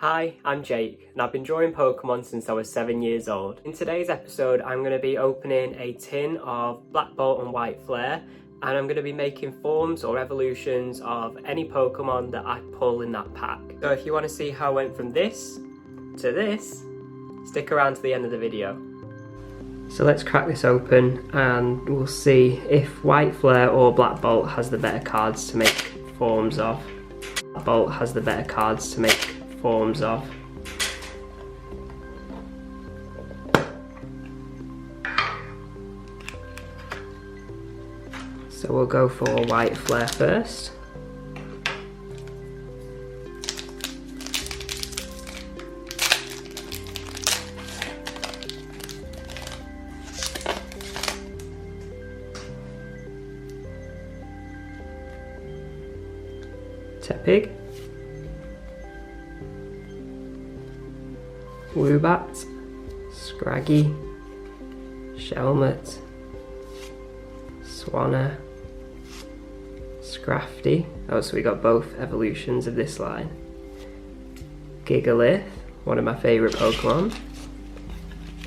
Hi, I'm Jake, and I've been drawing Pokemon since I was 7 years old. In today's episode, I'm going to be opening a tin of Black Bolt and White Flare, and I'm going to be making forms or evolutions of any Pokemon that I pull in that pack. So if you want to see how I went from this to this, stick around to the end of the video. So let's crack this open and we'll see if White Flare or Black Bolt has the better cards to make forms of. Black Bolt has the better cards to make forms of. So we'll go for White Flare first. Tepig, Woobat, Scraggy, Shelmet, Swanna, Scrafty. Oh, so we got both evolutions of this line. Gigalith, one of my favourite Pokemon.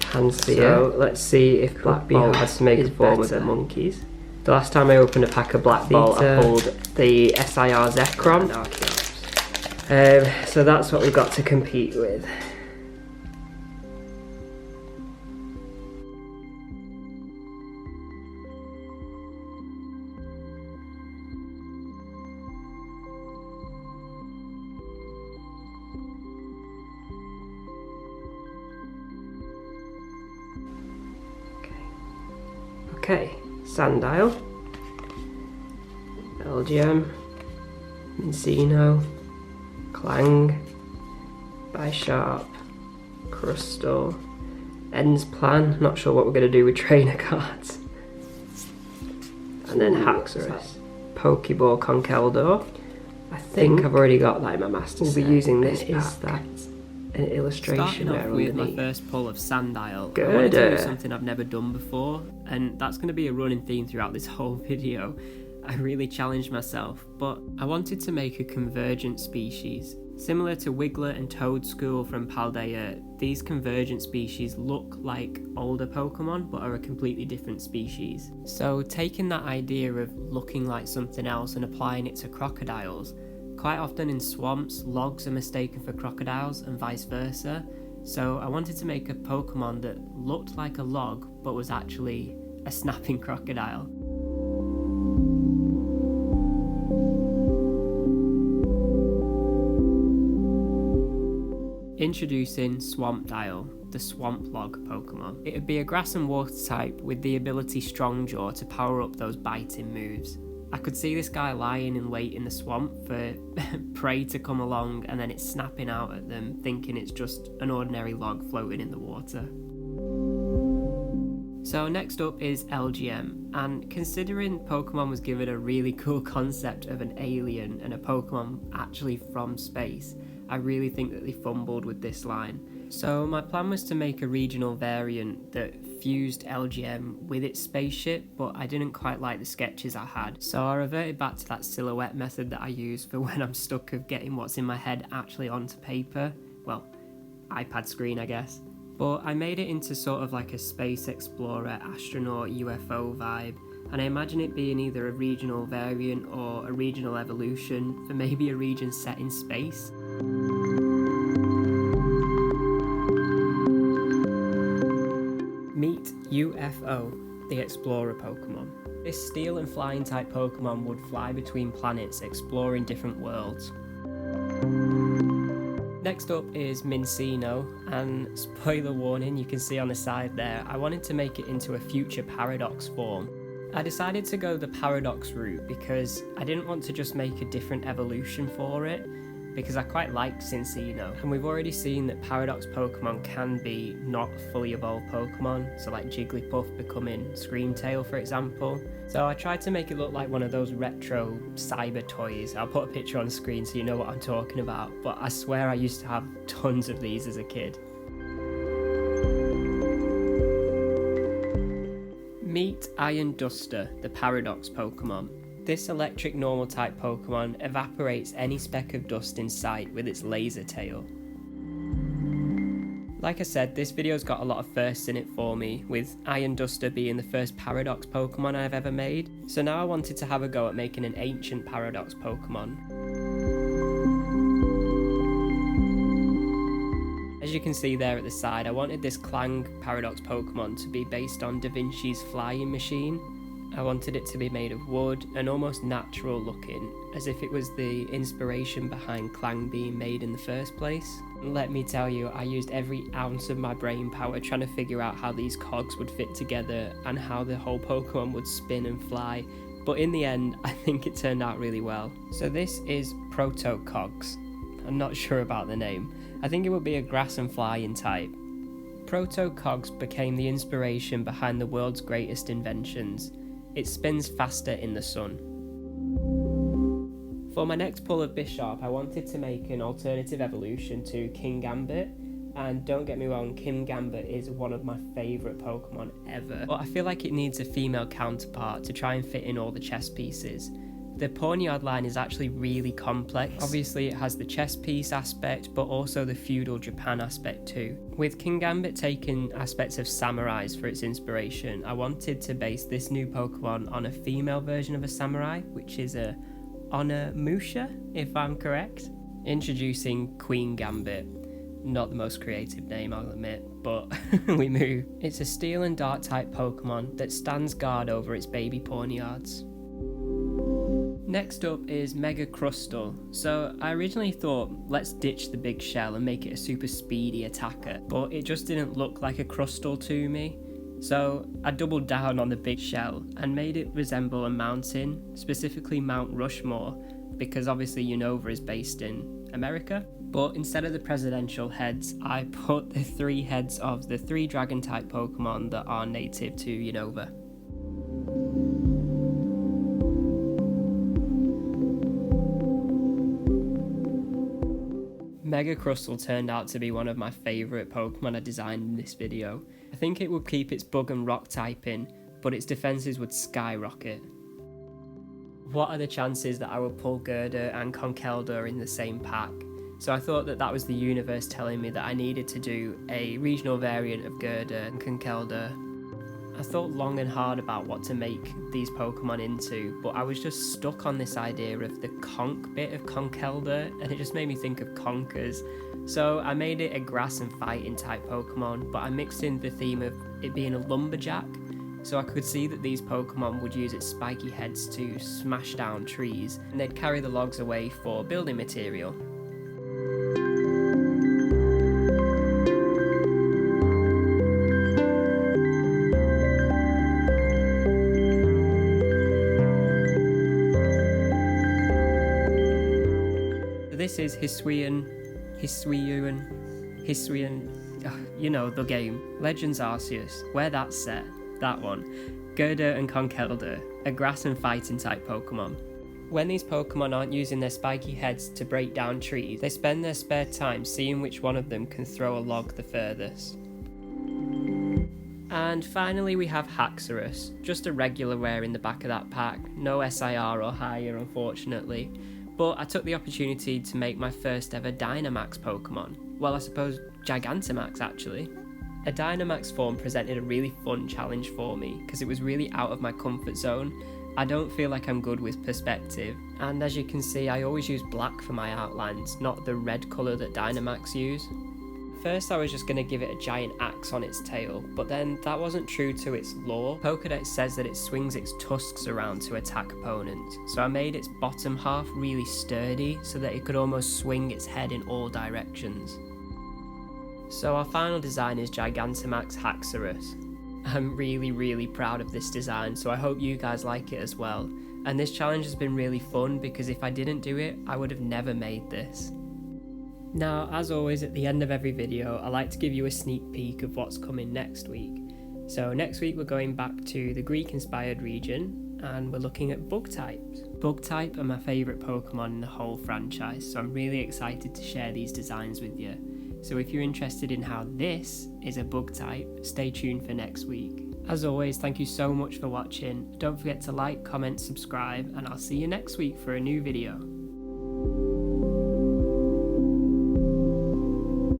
Pansear. So let's see if Black Bolt has to make a form with the monkeys. The last time I opened a pack of Black Bolt, I pulled the SIR Zekrom. So that's what we've got to compete with. Okay, Sandile, Elgium, Mincino, Clang, Bisharp, Crustle, End's Plan, not sure what we're going to do with trainer cards, and then Haxorus, Pokeball Conkeldurr. I think I've already got that in my master set. We'll be using this pack. An illustration there underneath. With my first pull of Sandile, I wanted to do something I've never done before, and that's going to be a running theme throughout this whole video. I really challenged myself, but I wanted to make a convergent species. Similar to Wiggler and Toadscool from Paldea, these convergent species look like older Pokemon, but are a completely different species. So taking that idea of looking like something else and applying it to crocodiles, quite often in swamps, logs are mistaken for crocodiles and vice versa, so I wanted to make a Pokemon that looked like a log but was actually a snapping crocodile. Introducing Swampdial, the swamp log Pokemon. It would be a grass and water type with the ability Strong Jaw to power up those biting moves. I could see this guy lying in wait in the swamp for prey to come along, and then it's snapping out at them, thinking it's just an ordinary log floating in the water. So next up is LGM, and considering Pokemon was given a really cool concept of an alien and a Pokemon actually from space, I really think that they fumbled with this line. So my plan was to make a regional variant that fused LGM with its spaceship, but I didn't quite like the sketches I had. So I reverted back to that silhouette method that I use for when I'm stuck of getting what's in my head actually onto paper. Well, iPad screen, I guess. But I made it into sort of like a space explorer, astronaut, UFO vibe, and I imagine it being either a regional variant or a regional evolution for maybe a region set in space. Meet UFO, the Explorer Pokemon. This steel and flying type Pokemon would fly between planets exploring different worlds. Next up is Mincino, and spoiler warning, you can see on the side there, I wanted to make it into a future Paradox form. I decided to go the Paradox route because I didn't want to just make a different evolution for it, because I quite liked Cincino, and we've already seen that Paradox Pokemon can be not fully evolved Pokemon, so like Jigglypuff becoming Screamtail for example. So I tried to make it look like one of those retro cyber toys. I'll put a picture on the screen so you know what I'm talking about, but I swear I used to have tons of these as a kid. Meet Iron Duster, the Paradox Pokemon. This electric normal type Pokemon evaporates any speck of dust in sight with its laser tail. Like I said, this video's got a lot of firsts in it for me, with Iron Duster being the first Paradox Pokemon I've ever made. So now I wanted to have a go at making an ancient Paradox Pokemon. As you can see there at the side, I wanted this Clang Paradox Pokemon to be based on Da Vinci's flying machine. I wanted it to be made of wood and almost natural looking, as if it was the inspiration behind Clang being made in the first place. Let me tell you, I used every ounce of my brain power trying to figure out how these cogs would fit together and how the whole Pokemon would spin and fly, but in the end, I think it turned out really well. So this is Proto Cogs. I'm not sure about the name. I think it would be a grass and flying type. Proto Cogs became the inspiration behind the world's greatest inventions. It spins faster in the sun. For my next pull of Bishop, I wanted to make an alternative evolution to King Gambit, and don't get me wrong, King Gambit is one of my favourite Pokemon ever, but I feel like it needs a female counterpart to try and fit in all the chess pieces. The Pawniard line is actually really complex. Obviously it has the chess piece aspect, but also the feudal Japan aspect too. With King Gambit taking aspects of samurais for its inspiration, I wanted to base this new Pokemon on a female version of a samurai, which is a Onimusha, if I'm correct. Introducing Queen Gambit. Not the most creative name, I'll admit, but we move. It's a steel and dark type Pokemon that stands guard over its baby Pawniards. Next up is Mega Crustle. So I originally thought, let's ditch the big shell and make it a super speedy attacker, but it just didn't look like a Crustle to me. So I doubled down on the big shell and made it resemble a mountain, specifically Mount Rushmore, because obviously Unova is based in America. But instead of the presidential heads, I put the 3 heads of the 3 dragon type Pokemon that are native to Unova. Mega Crustle turned out to be one of my favourite Pokemon I designed in this video. I think it would keep its bug and rock typing, but its defences would skyrocket. What are the chances that I would pull Gurdurr and Conkeldurr in the same pack? So I thought that was the universe telling me that I needed to do a regional variant of Gurdurr and Conkeldurr. I thought long and hard about what to make these Pokemon into, but I was just stuck on this idea of the conch bit of Conkeldurr, and it just made me think of conkers. So I made it a grass and fighting type Pokemon, but I mixed in the theme of it being a lumberjack, so I could see that these Pokemon would use its spiky heads to smash down trees, and they'd carry the logs away for building material. This is Hisuian, you know, the game. Legends Arceus, where that's set, that one. Gurdurr and Conkeldurr, a grass and fighting type Pokemon. When these Pokemon aren't using their spiky heads to break down trees, they spend their spare time seeing which one of them can throw a log the furthest. And finally we have Haxorus, just a regular rare in the back of that pack, no SIR or higher unfortunately. But I took the opportunity to make my first ever Dynamax Pokemon. Well, I suppose Gigantamax actually. A Dynamax form presented a really fun challenge for me because it was really out of my comfort zone. I don't feel like I'm good with perspective, and as you can see I always use black for my outlines, not the red colour that Dynamax use. First I was just going to give it a giant axe on its tail, but then that wasn't true to its lore. Pokédex says that it swings its tusks around to attack opponents, so I made its bottom half really sturdy so that it could almost swing its head in all directions. So our final design is Gigantamax Haxorus. I'm really proud of this design, so I hope you guys like it as well. And this challenge has been really fun because if I didn't do it, I would have never made this. Now, as always, at the end of every video, I like to give you a sneak peek of what's coming next week. So next week we're going back to the Greek-inspired region, and we're looking at bug types. Bug type are my favourite Pokemon in the whole franchise, so I'm really excited to share these designs with you. So if you're interested in how this is a bug type, stay tuned for next week. As always, thank you so much for watching. Don't forget to like, comment, subscribe, and I'll see you next week for a new video.